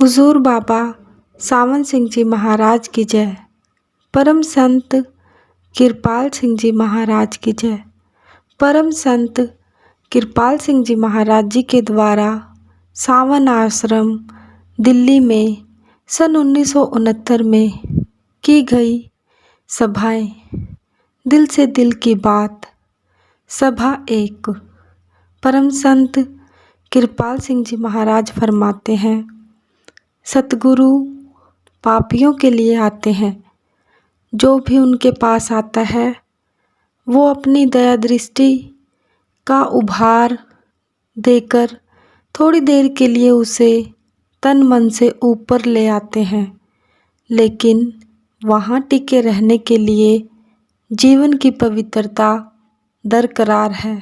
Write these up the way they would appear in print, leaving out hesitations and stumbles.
हुजूर बाबा सावन सिंह जी महाराज की जय। परम संत कृपाल सिंह जी महाराज की जय। परम संत कृपाल सिंह जी महाराज जी के द्वारा सावन आश्रम दिल्ली में सन 1969 में की गई सभाएं। दिल से दिल की बात सभा 1। परम संत कृपाल सिंह जी महाराज फरमाते हैं, सतगुरु पापियों के लिए आते हैं। जो भी उनके पास आता है वो अपनी दया दृष्टि का उभार देकर थोड़ी देर के लिए उसे तन मन से ऊपर ले आते हैं, लेकिन वहाँ टिके रहने के लिए जीवन की पवित्रता दरकरार है।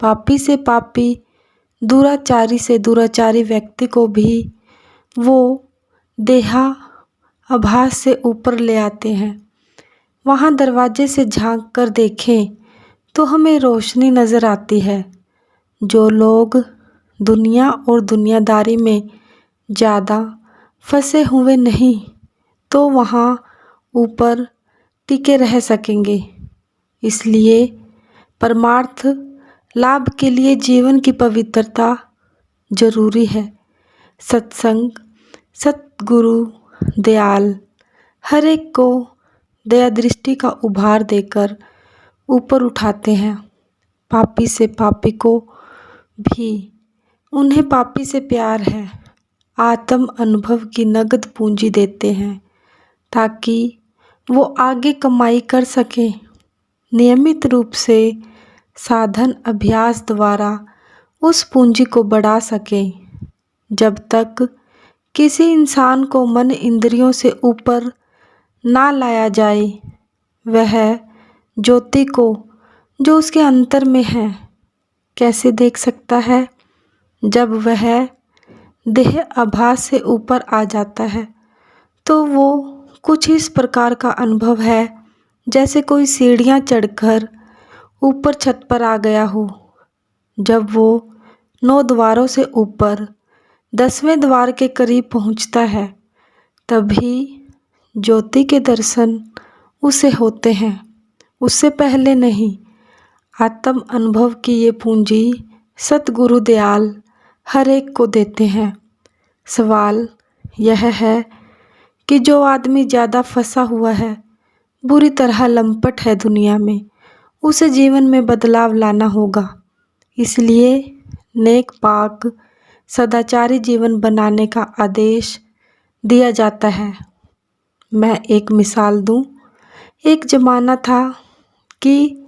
पापी से पापी, दुराचारी से दुराचारी व्यक्ति को भी वो देहा आभास से ऊपर ले आते हैं। वहाँ दरवाजे से झांक कर देखें तो हमें रोशनी नज़र आती है। जो लोग दुनिया और दुनियादारी में ज़्यादा फंसे हुए नहीं तो वहाँ ऊपर टिके रह सकेंगे। इसलिए परमार्थ लाभ के लिए जीवन की पवित्रता जरूरी है। सत्संग सतगुरु दयाल हर एक को दया दृष्टि का उभार देकर ऊपर उठाते हैं। पापी से पापी को भी उन्हें पापी से प्यार है। आत्म अनुभव की नगद पूंजी देते हैं ताकि वो आगे कमाई कर सकें। नियमित रूप से साधन अभ्यास द्वारा उस पूंजी को बढ़ा सकें। जब तक किसी इंसान को मन इंद्रियों से ऊपर ना लाया जाए, वह ज्योति को जो उसके अंतर में है कैसे देख सकता है। जब वह देह आभास से ऊपर आ जाता है तो वो कुछ इस प्रकार का अनुभव है जैसे कोई सीढ़ियाँ चढ़कर ऊपर छत पर आ गया हो। जब वो 9 द्वारों से ऊपर 10वें द्वार के करीब पहुंचता है तभी ज्योति के दर्शन उसे होते हैं, उससे पहले नहीं। आत्म अनुभव की ये पूंजी सतगुरु दयाल हर एक को देते हैं। सवाल यह है कि जो आदमी ज़्यादा फंसा हुआ है, बुरी तरह लंपट है दुनिया में, उसे जीवन में बदलाव लाना होगा। इसलिए नेक पाक सदाचारी जीवन बनाने का आदेश दिया जाता है। मैं एक मिसाल दूं। एक ज़माना था कि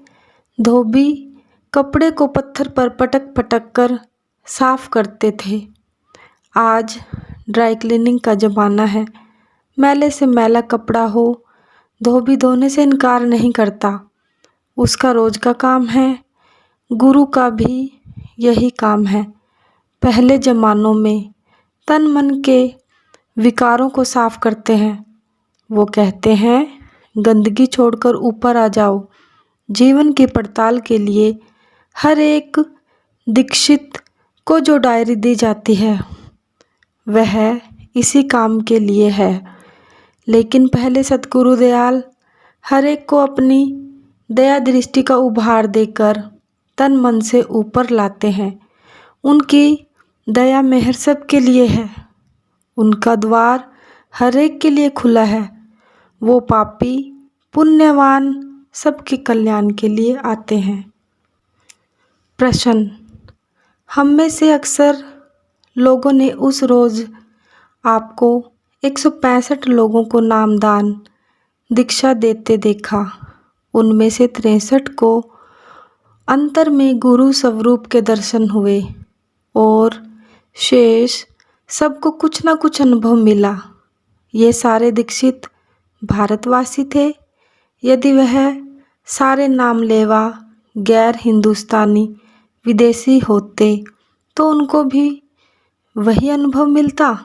धोबी कपड़े को पत्थर पर पटक पटक कर साफ करते थे। आज ड्राई क्लीनिंग का ज़माना है। मैले से मैला कपड़ा हो, धोबी धोने से इनकार नहीं करता। उसका रोज का काम है। गुरु का भी यही काम है। पहले ज़मानों में तन मन के विकारों को साफ करते हैं। वो कहते हैं गंदगी छोड़कर ऊपर आ जाओ। जीवन की पड़ताल के लिए हर एक दीक्षित को जो डायरी दी जाती है वह इसी काम के लिए है। लेकिन पहले सतगुरु दयाल हर एक को अपनी दया दृष्टि का उभार देकर तन मन से ऊपर लाते हैं। उनकी दया मेहर सब के लिए है। उनका द्वार हर एक के लिए खुला है। वो पापी पुण्यवान सबके कल्याण के लिए आते हैं। प्रश्न, हम में से अक्सर लोगों ने उस रोज़ आपको 165 लोगों को नामदान दीक्षा देते देखा। उनमें से 63 को अंतर में गुरु स्वरूप के दर्शन हुए और शेष सबको कुछ ना कुछ अनुभव मिला। ये सारे दीक्षित भारतवासी थे। यदि वह सारे नाम लेवा गैर हिंदुस्तानी विदेशी होते तो उनको भी वही अनुभव मिलता।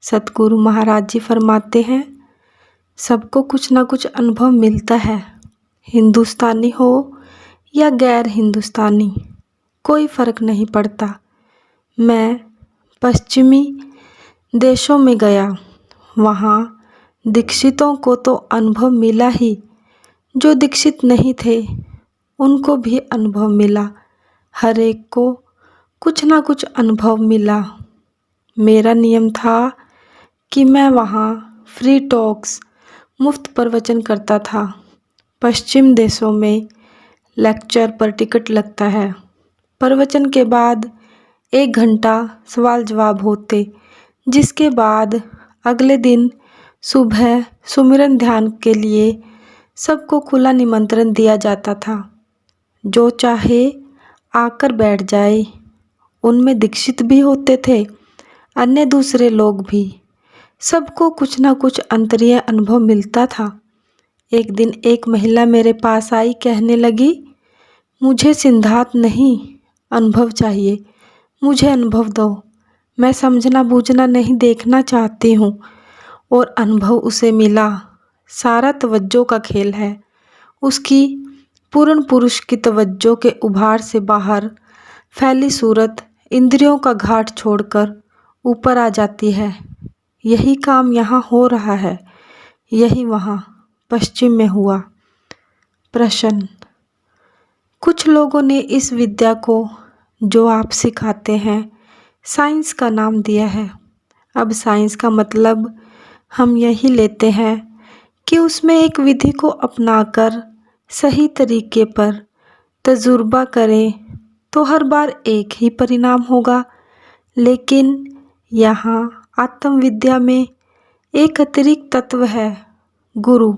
सतगुरु महाराज जी फरमाते हैं, सबको कुछ ना कुछ अनुभव मिलता है। हिंदुस्तानी हो या गैर हिंदुस्तानी, कोई फ़र्क नहीं पड़ता। मैं पश्चिमी देशों में गया, वहाँ दीक्षितों को तो अनुभव मिला ही, जो दीक्षित नहीं थे उनको भी अनुभव मिला। हर एक को कुछ ना कुछ अनुभव मिला। मेरा नियम था कि मैं वहाँ फ्री टॉक्स मुफ्त प्रवचन करता था। पश्चिम देशों में लेक्चर पर टिकट लगता है। प्रवचन के बाद 1 घंटा सवाल जवाब होते, जिसके बाद अगले दिन सुबह सुमिरन ध्यान के लिए सबको खुला निमंत्रण दिया जाता था। जो चाहे आकर बैठ जाए। उनमें दीक्षित भी होते थे, अन्य दूसरे लोग भी। सबको कुछ ना कुछ अंतरीय अनुभव मिलता था। एक दिन एक महिला मेरे पास आई, कहने लगी, मुझे सिद्धांत नहीं अनुभव चाहिए, मुझे अनुभव दो। मैं समझना बूझना नहीं, देखना चाहती हूँ। और अनुभव उसे मिला। सारा तवज्जो का खेल है। उसकी पूर्ण पुरुष की तवज्जो के उभार से बाहर फैली सूरत इंद्रियों का घाट छोड़कर ऊपर आ जाती है। यही काम यहाँ हो रहा है, यही वहाँ पश्चिम में हुआ। प्रश्न, कुछ लोगों ने इस विद्या को जो आप सिखाते हैं साइंस का नाम दिया है। अब साइंस का मतलब हम यही लेते हैं कि उसमें एक विधि को अपनाकर सही तरीके पर तजुर्बा करें तो हर बार एक ही परिणाम होगा। लेकिन यहाँ आत्मविद्या में एक अतिरिक्त तत्व है, गुरु।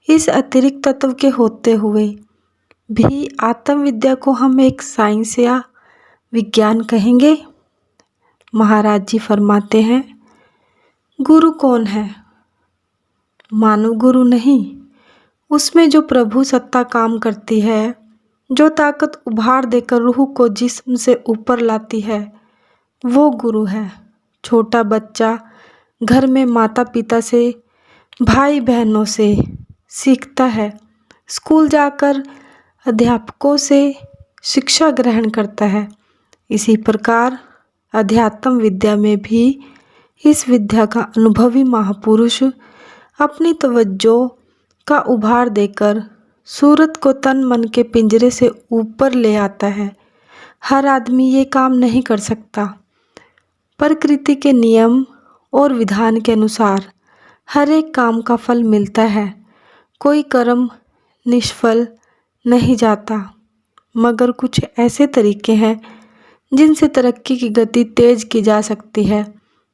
इस अतिरिक्त तत्व के होते हुए भी आत्मविद्या को हम एक साइंस या विज्ञान कहेंगे। महाराज जी फरमाते हैं, गुरु कौन है? मानव गुरु नहीं, उसमें जो प्रभु सत्ता काम करती है, जो ताकत उभार देकर रूह को जिस्म से ऊपर लाती है, वो गुरु है। छोटा बच्चा घर में माता पिता से, भाई बहनों से सीखता है, स्कूल जाकर अध्यापकों से शिक्षा ग्रहण करता है। इसी प्रकार अध्यात्म विद्या में भी इस विद्या का अनुभवी महापुरुष अपनी तवज्जो का उभार देकर सूरत को तन मन के पिंजरे से ऊपर ले आता है। हर आदमी ये काम नहीं कर सकता। प्रकृति के नियम और विधान के अनुसार हर एक काम का फल मिलता है। कोई कर्म निष्फल नहीं जाता, मगर कुछ ऐसे तरीके हैं जिनसे तरक्की की गति तेज की जा सकती है।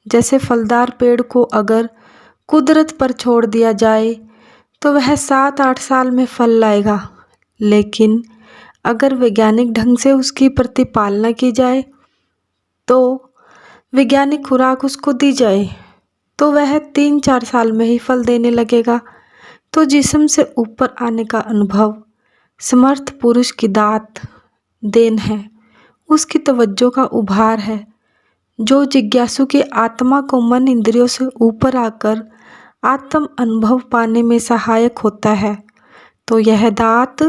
जैसे फलदार पेड़ को अगर कुदरत पर छोड़ दिया जाए तो वह 7-8 साल में फल लाएगा, लेकिन अगर वैज्ञानिक ढंग से उसकी प्रतिपालना की जाए तो वैज्ञानिक खुराक उसको दी जाए तो वह 3-4 साल में ही फल देने लगेगा। तो जिस्म से ऊपर आने का अनुभव समर्थ पुरुष की दात देन है, उसकी तवज्जो का उभार है, जो जिज्ञासु की आत्मा को मन इंद्रियों से ऊपर आकर आत्म अनुभव पाने में सहायक होता है। तो यह दात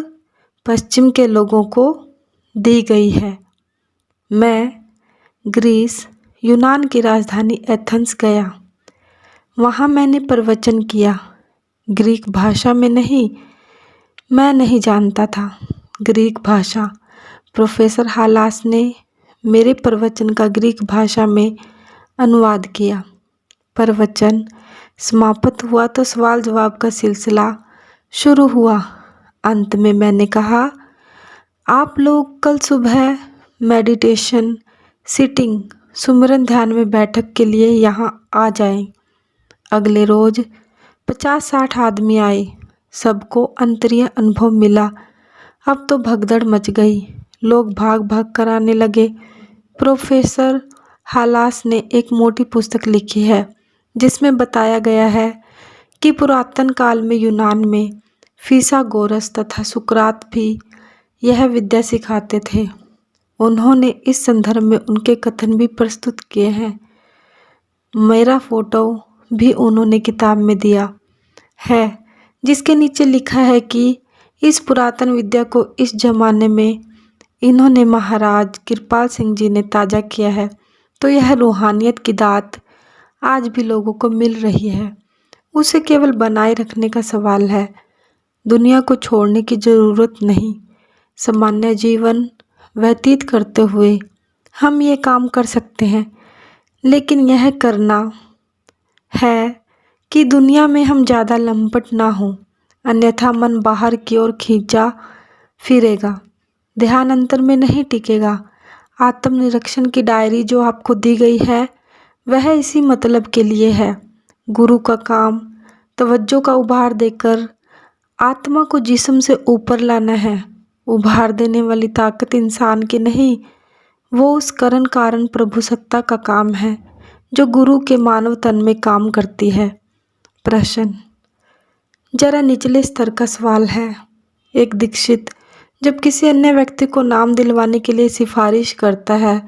पश्चिम के लोगों को दी गई है। मैं ग्रीस, यूनान की राजधानी एथेंस गया। वहाँ मैंने प्रवचन किया, ग्रीक भाषा में नहीं। मैं नहीं जानता था ग्रीक भाषा। प्रोफेसर हालास ने मेरे प्रवचन का ग्रीक भाषा में अनुवाद किया। प्रवचन समाप्त हुआ तो सवाल जवाब का सिलसिला शुरू हुआ। अंत में मैंने कहा, आप लोग कल सुबह मेडिटेशन सिटिंग सुमिरन ध्यान में बैठक के लिए यहाँ आ जाएं। अगले रोज 50-60 आदमी आए। सबको अंतरीय अनुभव मिला। अब तो भगदड़ मच गई, लोग भाग भाग कर आने लगे। प्रोफेसर हालास ने एक मोटी पुस्तक लिखी है जिसमें बताया गया है कि पुरातन काल में यूनान में फिसागोरस तथा सुकरात भी यह विद्या सिखाते थे। उन्होंने इस संदर्भ में उनके कथन भी प्रस्तुत किए हैं। मेरा फोटो भी उन्होंने किताब में दिया है, जिसके नीचे लिखा है कि इस पुरातन विद्या को इस जमाने में इन्होंने महाराज कृपाल सिंह जी ने ताज़ा किया है। तो यह रूहानियत की दात आज भी लोगों को मिल रही है। उसे केवल बनाए रखने का सवाल है। दुनिया को छोड़ने की ज़रूरत नहीं। सामान्य जीवन व्यतीत करते हुए हम ये काम कर सकते हैं, लेकिन यह करना है कि दुनिया में हम ज़्यादा लंपट ना हों, अन्यथा मन बाहर की ओर खींचा फिरेगा, ध्यान अंतर में नहीं टिकेगा। आत्मनिरीक्षण की डायरी जो आपको दी गई है वह इसी मतलब के लिए है। गुरु का काम तवज्जो का उभार देकर आत्मा को जिस्म से ऊपर लाना है। उभार देने वाली ताकत इंसान की नहीं, वो उस करण कारण प्रभु सत्ता का काम है जो गुरु के मानव तन में काम करती है। प्रश्न जरा निचले स्तर का सवाल है। एक दीक्षित जब किसी अन्य व्यक्ति को नाम दिलवाने के लिए सिफारिश करता है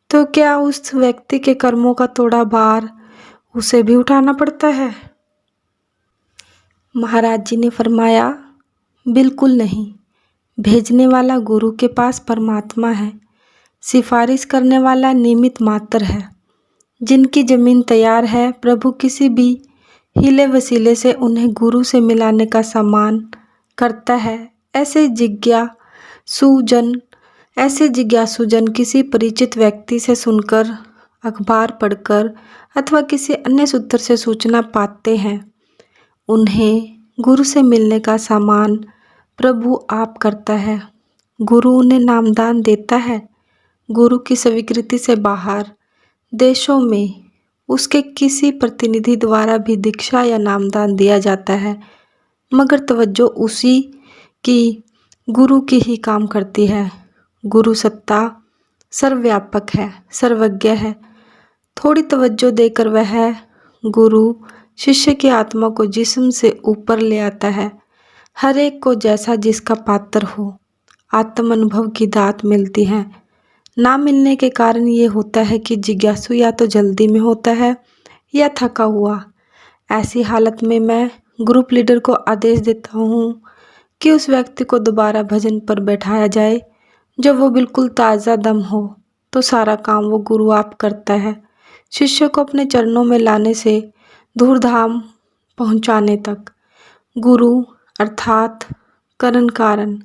तो क्या उस व्यक्ति के कर्मों का थोड़ा भार उसे भी उठाना पड़ता है? महाराज जी ने फरमाया, बिल्कुल नहीं। भेजने वाला गुरु के पास परमात्मा है, सिफारिश करने वाला निमित्त मात्र है। जिनकी जमीन तैयार है, प्रभु किसी भी हीले वसीले से उन्हें गुरु से मिलाने का सामान करता है। ऐसे जिज्ञासुजन किसी परिचित व्यक्ति से सुनकर, अखबार पढ़कर अथवा किसी अन्य सूत्र से सूचना पाते हैं। उन्हें गुरु से मिलने का सामान प्रभु आप करता है। गुरु उन्हें नामदान देता है। गुरु की स्वीकृति से बाहर देशों में उसके किसी प्रतिनिधि द्वारा भी दीक्षा या नामदान दिया जाता है, मगर तवज्जो उसी की गुरु की ही काम करती है। गुरु सत्ता सर्वव्यापक है, सर्वज्ञ है। थोड़ी तवज्जो देकर वह गुरु शिष्य की आत्मा को जिस्म से ऊपर ले आता है। हर एक को जैसा जिसका पात्र हो आत्म अनुभव की दात मिलती है। ना मिलने के कारण ये होता है कि जिज्ञासु या तो जल्दी में होता है या थका हुआ। ऐसी हालत में मैं ग्रुप लीडर को आदेश देता हूँ कि उस व्यक्ति को दोबारा भजन पर बैठाया जाए। जब वो बिल्कुल ताज़ा दम हो तो सारा काम वो गुरु आप करता है, शिष्य को अपने चरणों में लाने से धूर्धाम पहुँचाने तक। गुरु अर्थात करण कारण,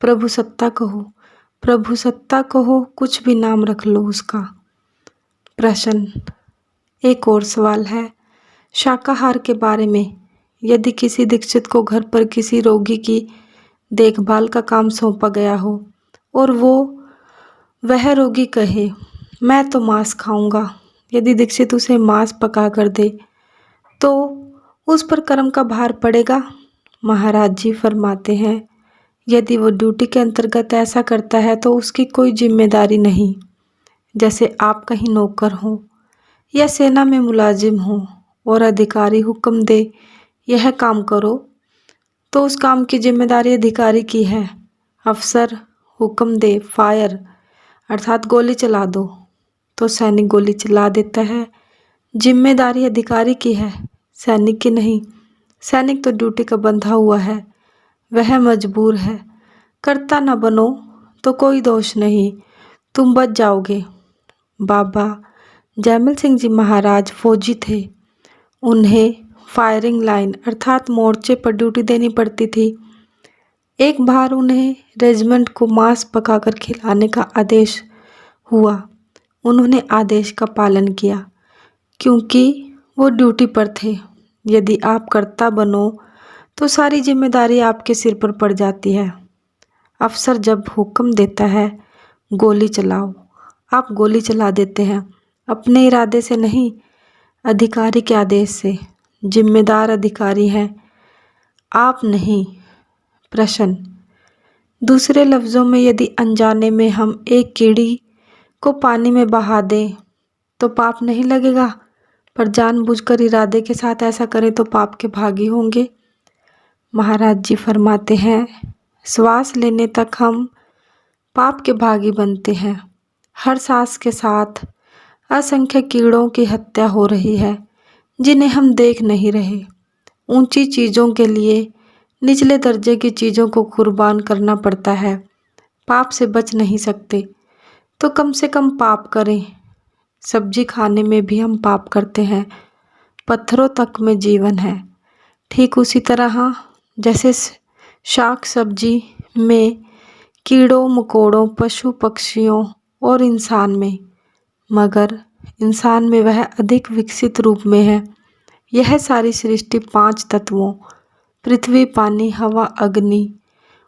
प्रभु सत्ता कहो, कुछ भी नाम रख लो उसका। प्रश्न एक और सवाल है शाकाहार के बारे में। यदि किसी दीक्षित को घर पर किसी रोगी की देखभाल का काम सौंपा गया हो और वह रोगी कहे मैं तो मांस खाऊंगा, यदि दीक्षित उसे मांस पका कर दे तो उस पर कर्म का भार पड़ेगा? महाराज जी फरमाते हैं, यदि वो ड्यूटी के अंतर्गत ऐसा करता है तो उसकी कोई जिम्मेदारी नहीं। जैसे आप कहीं नौकर हों या सेना में मुलाजिम हों और अधिकारी हुक्म दे यह काम करो, तो उस काम की जिम्मेदारी अधिकारी की है। अफसर हुक्म दे फायर अर्थात गोली चला दो, तो सैनिक गोली चला देता है। जिम्मेदारी अधिकारी की है, सैनिक की नहीं। सैनिक तो ड्यूटी का बंधा हुआ है, वह मजबूर है। करता न बनो तो कोई दोष नहीं, तुम बच जाओगे। बाबा जैमल सिंह जी महाराज फौजी थे। उन्हें फायरिंग लाइन अर्थात मोर्चे पर ड्यूटी देनी पड़ती थी। एक बार उन्हें रेजिमेंट को मांस पकाकर खिलाने का आदेश हुआ। उन्होंने आदेश का पालन किया क्योंकि वो ड्यूटी पर थे। यदि आप करता बनो तो सारी जिम्मेदारी आपके सिर पर पड़ जाती है। अफसर जब हुक्म देता है गोली चलाओ, आप गोली चला देते हैं, अपने इरादे से नहीं, अधिकारी के आदेश से। जिम्मेदार अधिकारी हैं, आप नहीं। प्रश्न दूसरे लफ्ज़ों में, यदि अनजाने में हम एक कीड़ी को पानी में बहा दें तो पाप नहीं लगेगा, पर जानबूझकर इरादे के साथ ऐसा करें तो पाप के भागी होंगे? महाराज जी फरमाते हैं, श्वास लेने तक हम पाप के भागी बनते हैं। हर सांस के साथ असंख्य कीड़ों की हत्या हो रही है जिन्हें हम देख नहीं रहे। ऊंची चीज़ों के लिए निचले दर्जे की चीज़ों को कुर्बान करना पड़ता है। पाप से बच नहीं सकते तो कम से कम पाप करें। सब्जी खाने में भी हम पाप करते हैं। पत्थरों तक में जीवन है। ठीक उसी तरह जैसे शाक सब्जी में, कीड़ों मकोड़ों, पशु पक्षियों और इंसान में, मगर इंसान में वह अधिक विकसित रूप में है। यह सारी सृष्टि 5 तत्वों पृथ्वी, पानी, हवा, अग्नि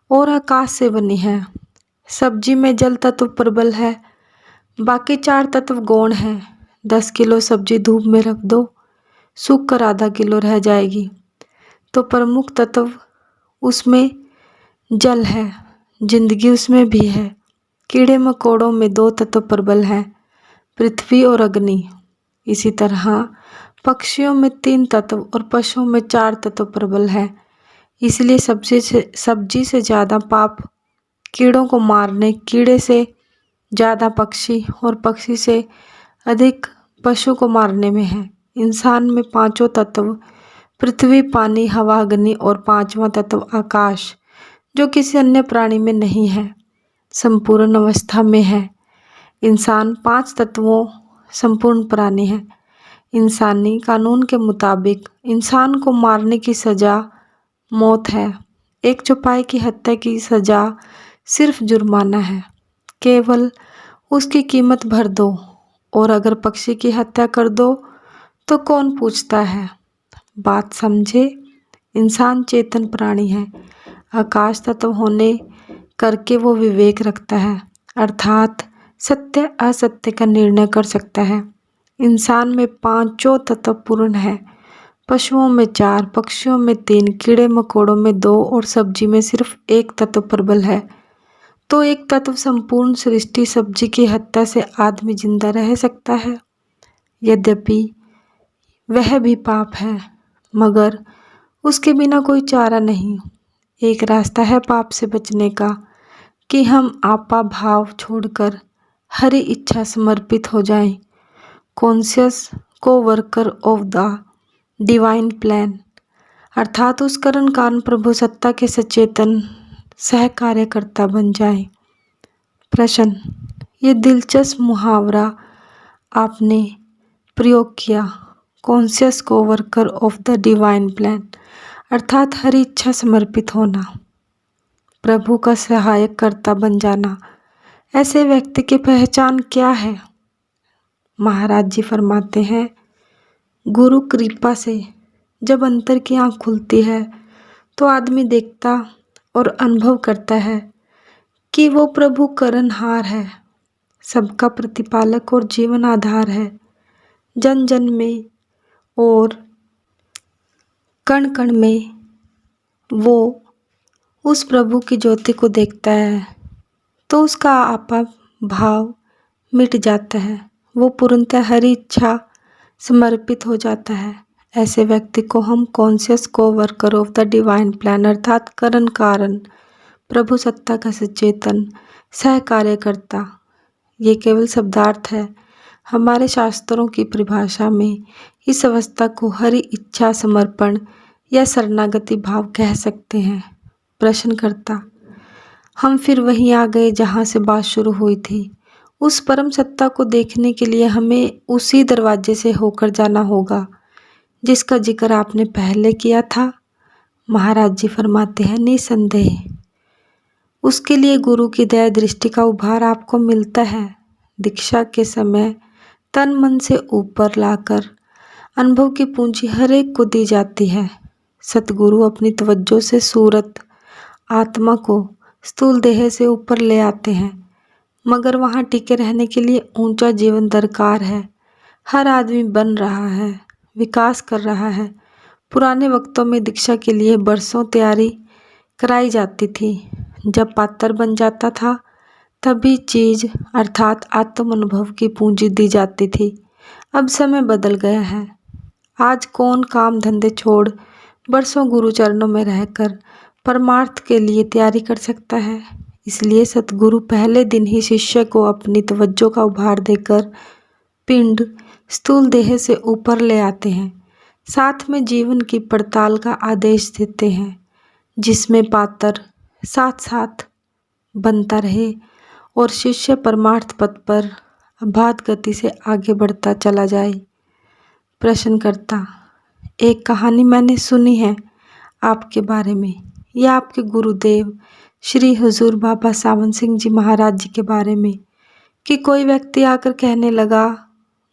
और आकाश से बनी है। सब्जी में जल तत्व प्रबल है, बाकी 4 तत्व गौण हैं। 10 किलो सब्जी धूप में रख दो, सूख कर आधा किलो रह जाएगी। तो प्रमुख तत्व उसमें जल है, जिंदगी उसमें भी है। कीड़े मकोड़ों में 2 तत्व प्रबल हैं, पृथ्वी और अग्नि। इसी तरह पक्षियों में 3 तत्व और पशुओं में 4 तत्व प्रबल है। इसलिए सब्जी से ज़्यादा पाप कीड़ों को मारने, कीड़े से ज़्यादा पक्षी और पक्षी से अधिक पशु को मारने में है। इंसान में 5 तत्व पृथ्वी, पानी, हवा, अग्नि और 5वां तत्व आकाश, जो किसी अन्य प्राणी में नहीं है, संपूर्ण अवस्था में है। इंसान 5 तत्वों संपूर्ण प्राणी है। इंसानी कानून के मुताबिक इंसान को मारने की सज़ा मौत है। एक चौपाई की हत्या की सज़ा सिर्फ जुर्माना है, केवल उसकी कीमत भर दो। और अगर पक्षी की हत्या कर दो तो कौन पूछता है। बात समझे, इंसान चेतन प्राणी है। आकाश तत्व होने करके वो विवेक रखता है, अर्थात सत्य असत्य का निर्णय कर सकता है। इंसान में 5 तत्व पूर्ण है, पशुओं में 4, पक्षियों में 3, कीड़े मकोड़ों में 2 और सब्जी में सिर्फ 1 तत्व प्रबल है। तो एक तत्व संपूर्ण सृष्टि सब्जी की हत्या से आदमी जिंदा रह सकता है। यद्यपि वह भी पाप है, मगर उसके बिना कोई चारा नहीं। एक रास्ता है पाप से बचने का कि हम आपा भाव छोड़कर हरी इच्छा समर्पित हो जाएं। कॉन्शियस को worker of the divine plan, अर्थात उस करण कारण प्रभु सत्ता के सचेतन सह कार्यकर्ता बन जाए। प्रश्न, ये दिलचस्प मुहावरा आपने प्रयोग किया, कॉन्शियस को worker of the divine plan, अर्थात हर इच्छा समर्पित होना, प्रभु का सहायक कर्ता बन जाना। ऐसे व्यक्ति की पहचान क्या है? महाराज जी फरमाते हैं, गुरु कृपा से जब अंतर की आँख खुलती है तो आदमी देखता और अनुभव करता है कि वो प्रभु करनहार है, सबका प्रतिपालक और जीवन आधार है। जन जन में और कण कण में वो उस प्रभु की ज्योति को देखता है तो उसका आपा भाव मिट जाता है, वो पूर्णतः हरी इच्छा समर्पित हो जाता है। ऐसे व्यक्ति को हम कॉन्शियस को worker of the divine plan, अर्थात करण कारण प्रभु सत्ता का सचेतन सह कार्यकर्ता, ये केवल शब्दार्थ है। हमारे शास्त्रों की परिभाषा में इस अवस्था को हरि इच्छा समर्पण या शरणागति भाव कह सकते हैं। प्रश्नकर्ता, हम फिर वहीं आ गए जहाँ से बात शुरू हुई थी। उस परम सत्ता को देखने के लिए हमें उसी दरवाजे से होकर जाना होगा जिसका जिक्र आपने पहले किया था। महाराज जी फरमाते हैं, निसंदेह उसके लिए गुरु की दया दृष्टि का उभार आपको मिलता है। दीक्षा के समय तन मन से ऊपर लाकर अनुभव की पूंजी हर एक को दी जाती है। सतगुरु अपनी तवज्जो से सूरत आत्मा को स्थूल देह से ऊपर ले आते हैं, मगर वहाँ टिके रहने के लिए ऊंचा जीवन दरकार है। हर आदमी बन रहा है, विकास कर रहा है। पुराने वक्तों में दीक्षा के लिए बरसों तैयारी कराई जाती थी। जब पात्र बन जाता था तभी चीज अर्थात आत्म अनुभव की पूंजी दी जाती थी। अब समय बदल गया है। आज कौन काम धंधे छोड़ बरसों गुरु चरणों में रहकर परमार्थ के लिए तैयारी कर सकता है। इसलिए सतगुरु पहले दिन ही शिष्य को अपनी तवज्जो का उभार देकर पिंड स्थूल देह से ऊपर ले आते हैं। साथ में जीवन की पड़ताल का आदेश देते हैं, जिसमें पात्र साथ साथ बनता रहे और शिष्य परमार्थ पथ पर अबाध गति से आगे बढ़ता चला जाए। प्रश्नकर्ता, एक कहानी मैंने सुनी है आपके बारे में। यह आपके गुरुदेव श्री हुजूर बाबा सावन सिंह जी महाराज जी के बारे में, कि कोई व्यक्ति आकर कहने लगा,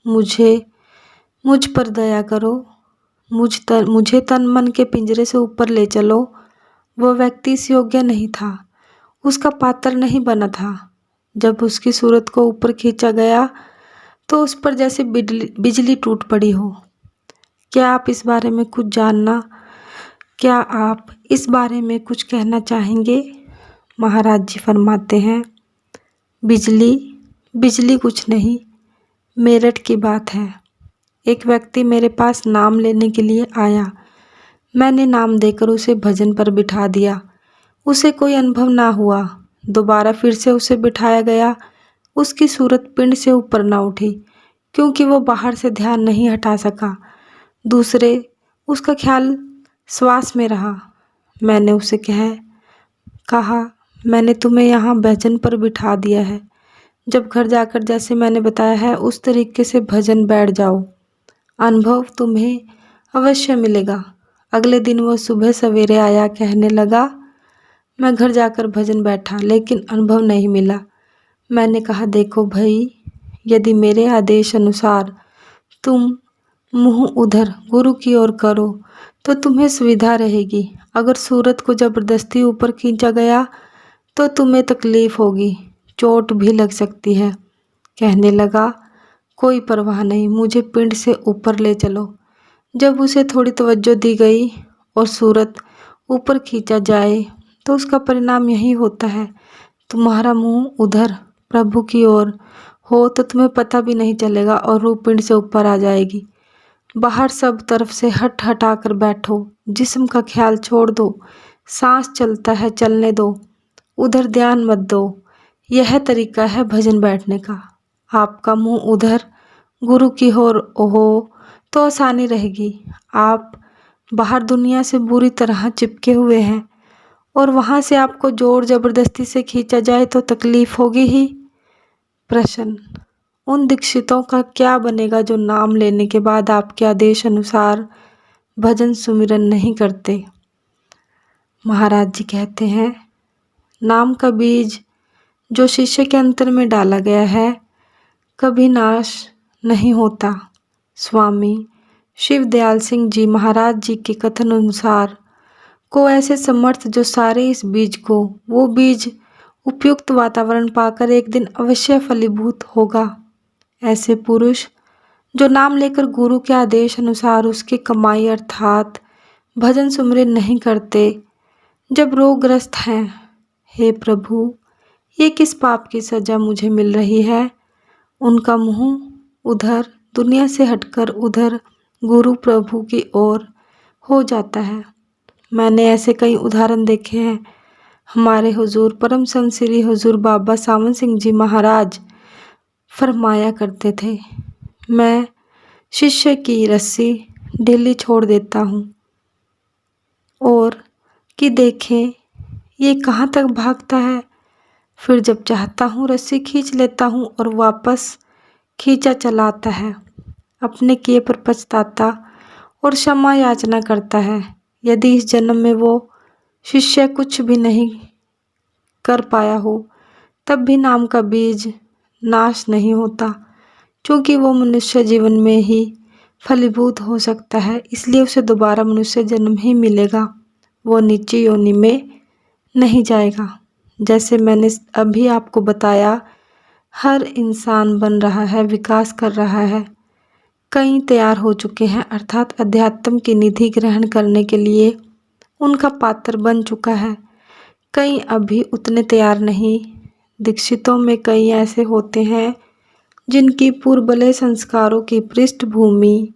मुझ पर दया करो, मुझे तन मन के पिंजरे से ऊपर ले चलो। वह व्यक्ति इस योग्य नहीं था, उसका पात्र नहीं बना था। जब उसकी सूरत को ऊपर खींचा गया तो उस पर जैसे बिजली टूट पड़ी हो। क्या आप इस बारे में कुछ कहना चाहेंगे? महाराज जी फरमाते हैं, बिजली कुछ नहीं, मेरठ की बात है। एक व्यक्ति मेरे पास नाम लेने के लिए आया। मैंने नाम देकर उसे भजन पर बिठा दिया। उसे कोई अनुभव ना हुआ। दोबारा फिर से उसे बिठाया गया। उसकी सूरत पिंड से ऊपर ना उठी, क्योंकि वो बाहर से ध्यान नहीं हटा सका। दूसरे, उसका ख्याल श्वास में रहा। मैंने उसे कहा, मैंने तुम्हें यहाँ भजन पर बिठा दिया है। जब घर जाकर जैसे मैंने बताया है उस तरीके से भजन बैठ जाओ, अनुभव तुम्हें अवश्य मिलेगा। अगले दिन वह सुबह सवेरे आया, कहने लगा, मैं घर जाकर भजन बैठा लेकिन अनुभव नहीं मिला। मैंने कहा, देखो भाई, यदि मेरे आदेश अनुसार तुम मुंह उधर गुरु की ओर करो तो तुम्हें सुविधा रहेगी। अगर सूरत को जबरदस्ती ऊपर खींचा गया तो तुम्हें तकलीफ होगी, चोट भी लग सकती है। कहने लगा, कोई परवाह नहीं, मुझे पिंड से ऊपर ले चलो। जब उसे थोड़ी तवज्जो दी गई और सूरत ऊपर खींचा जाए तो उसका परिणाम यही होता है, तुम्हारा मुंह उधर प्रभु की ओर हो तो तुम्हें पता भी नहीं चलेगा और रूह पिंड से ऊपर आ जाएगी। बाहर सब तरफ से हटा कर बैठो, जिस्म का ख्याल छोड़ दो, सांस चलता है चलने दो, उधर ध्यान मत दो। यह तरीका है भजन बैठने का। आपका मुंह उधर गुरु की ओर हो तो आसानी रहेगी। आप बाहर दुनिया से बुरी तरह चिपके हुए हैं और वहाँ से आपको जोर जबरदस्ती से खींचा जाए तो तकलीफ होगी ही। प्रश्न, उन दीक्षितों का क्या बनेगा जो नाम लेने के बाद आपके आदेश अनुसार भजन सुमिरन नहीं करते? महाराज जी कहते हैं, नाम का बीज जो शिष्य के अंतर में डाला गया है कभी नाश नहीं होता। स्वामी शिव दयाल सिंह जी महाराज जी के कथन अनुसार को ऐसे समर्थ जो सारे इस बीज को, वो बीज उपयुक्त वातावरण पाकर एक दिन अवश्य फलीभूत होगा। ऐसे पुरुष जो नाम लेकर गुरु के आदेश अनुसार उसकी कमाई अर्थात भजन सुमिरन नहीं करते, जब रोगग्रस्त हैं, हे प्रभु, ये किस पाप की सजा मुझे मिल रही है? उनका मुंह उधर दुनिया से हटकर उधर गुरु प्रभु की ओर हो जाता है। मैंने ऐसे कई उदाहरण देखे हैं। हमारे हुजूर परम संत श्री हुजूर बाबा सावन सिंह जी महाराज फरमाया करते थे, मैं शिष्य की रस्सी ढीली छोड़ देता हूँ और कि देखें ये कहाँ तक भागता है। फिर जब चाहता हूँ रस्सी खींच लेता हूँ और वापस खींचा चला आता है। अपने किए पर पछताता और क्षमा याचना करता है। यदि इस जन्म में वो शिष्य कुछ भी नहीं कर पाया हो तब भी नाम का बीज नाश नहीं होता, क्योंकि वो मनुष्य जीवन में ही फलीभूत हो सकता है, इसलिए उसे दोबारा मनुष्य जन्म ही मिलेगा। वो नीची योनि में नहीं जाएगा। जैसे मैंने अभी आपको बताया, हर इंसान बन रहा है, विकास कर रहा है। कई तैयार हो चुके हैं, अर्थात अध्यात्म की निधि ग्रहण करने के लिए उनका पात्र बन चुका है। कई अभी उतने तैयार नहीं। दीक्षितों में कई ऐसे होते हैं जिनकी पूर्वले संस्कारों की पृष्ठभूमि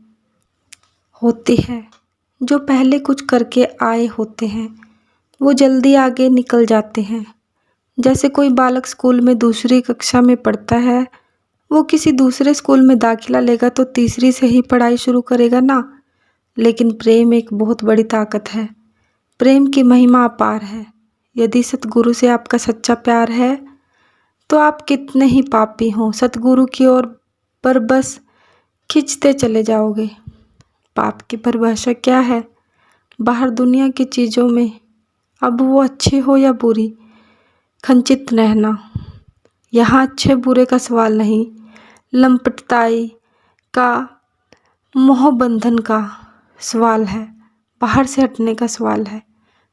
होती है, जो पहले कुछ करके आए होते हैं, वो जल्दी आगे निकल जाते हैं। जैसे कोई बालक स्कूल में दूसरी कक्षा में पढ़ता है, वो किसी दूसरे स्कूल में दाखिला लेगा तो तीसरी से ही पढ़ाई शुरू करेगा ना। लेकिन प्रेम एक बहुत बड़ी ताकत है। प्रेम की महिमा अपार है। यदि सतगुरु से आपका सच्चा प्यार है तो आप कितने ही पापी हों, सतगुरु की ओर पर बस खींचते चले जाओगे। पाप की परिभाषा क्या है? बाहर दुनिया की चीज़ों में, अब वो अच्छी हो या बुरी, खंचित रहना। यहाँ अच्छे बुरे का सवाल नहीं, लंपटताई का, मोह बंधन का सवाल है, बाहर से हटने का सवाल है।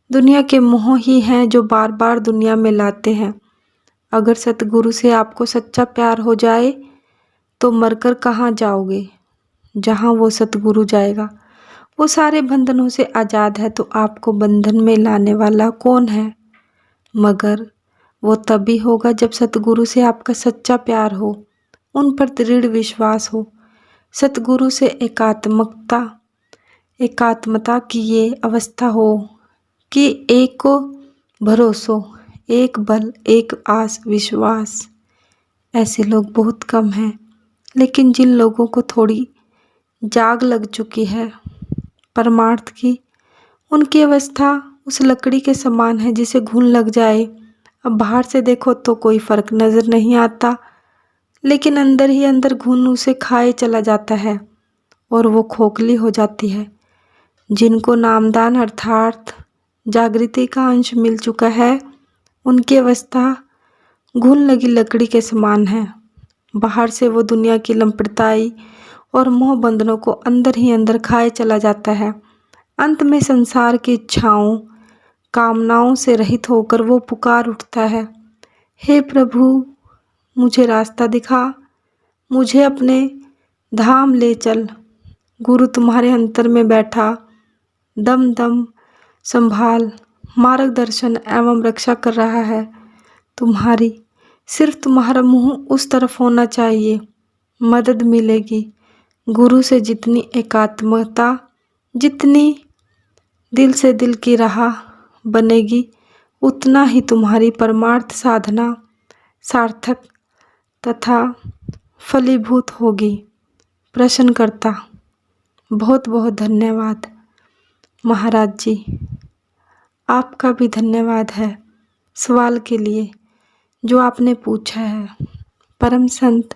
दुनिया के मोह ही हैं जो बार बार दुनिया में लाते हैं। अगर सतगुरु से आपको सच्चा प्यार हो जाए तो मरकर कहाँ जाओगे? जहाँ वो सतगुरु जाएगा। वो सारे बंधनों से आज़ाद है, तो आपको बंधन में लाने वाला कौन है? मगर वो तभी होगा जब सतगुरु से आपका सच्चा प्यार हो, उन पर दृढ़ विश्वास हो। सतगुरु से एकात्मता की ये अवस्था हो कि एक को भरोसो, एक बल, एक आस विश्वास। ऐसे लोग बहुत कम हैं, लेकिन जिन लोगों को थोड़ी जाग लग चुकी है परमार्थ की, उनकी अवस्था उस लकड़ी के समान है जिसे घुन लग जाए। अब बाहर से देखो तो कोई फर्क नज़र नहीं आता, लेकिन अंदर ही अंदर घुन उसे खाए चला जाता है और वो खोखली हो जाती है। जिनको नामदान अर्थात जागृति का अंश मिल चुका है, उनकी अवस्था घुन लगी लकड़ी के समान है। बाहर से वो दुनिया की लंपटताई और मोह बंधनों को अंदर ही अंदर खाए चला जाता है। अंत में संसार की इच्छाओं, कामनाओं से रहित होकर वो पुकार उठता है, हे प्रभु, मुझे रास्ता दिखा, मुझे अपने धाम ले चल। गुरु तुम्हारे अंतर में बैठा, दम दम संभाल, मार्गदर्शन एवं रक्षा कर रहा है तुम्हारी। सिर्फ तुम्हारा मुंह उस तरफ होना चाहिए, मदद मिलेगी। गुरु से जितनी एकात्मता, जितनी दिल से दिल की राह बनेगी, उतना ही तुम्हारी परमार्थ साधना सार्थक तथा फलीभूत होगी। प्रश्नकर्ता: बहुत बहुत धन्यवाद महाराज जी। आपका भी धन्यवाद है सवाल के लिए जो आपने पूछा है। परम संत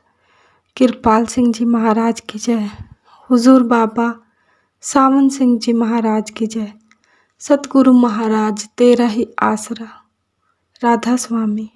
कृपाल सिंह जी महाराज की जय। हुजूर बाबा सावन सिंह जी महाराज की जय। सतगुरु महाराज तेरा ही आसरा। राधा स्वामी।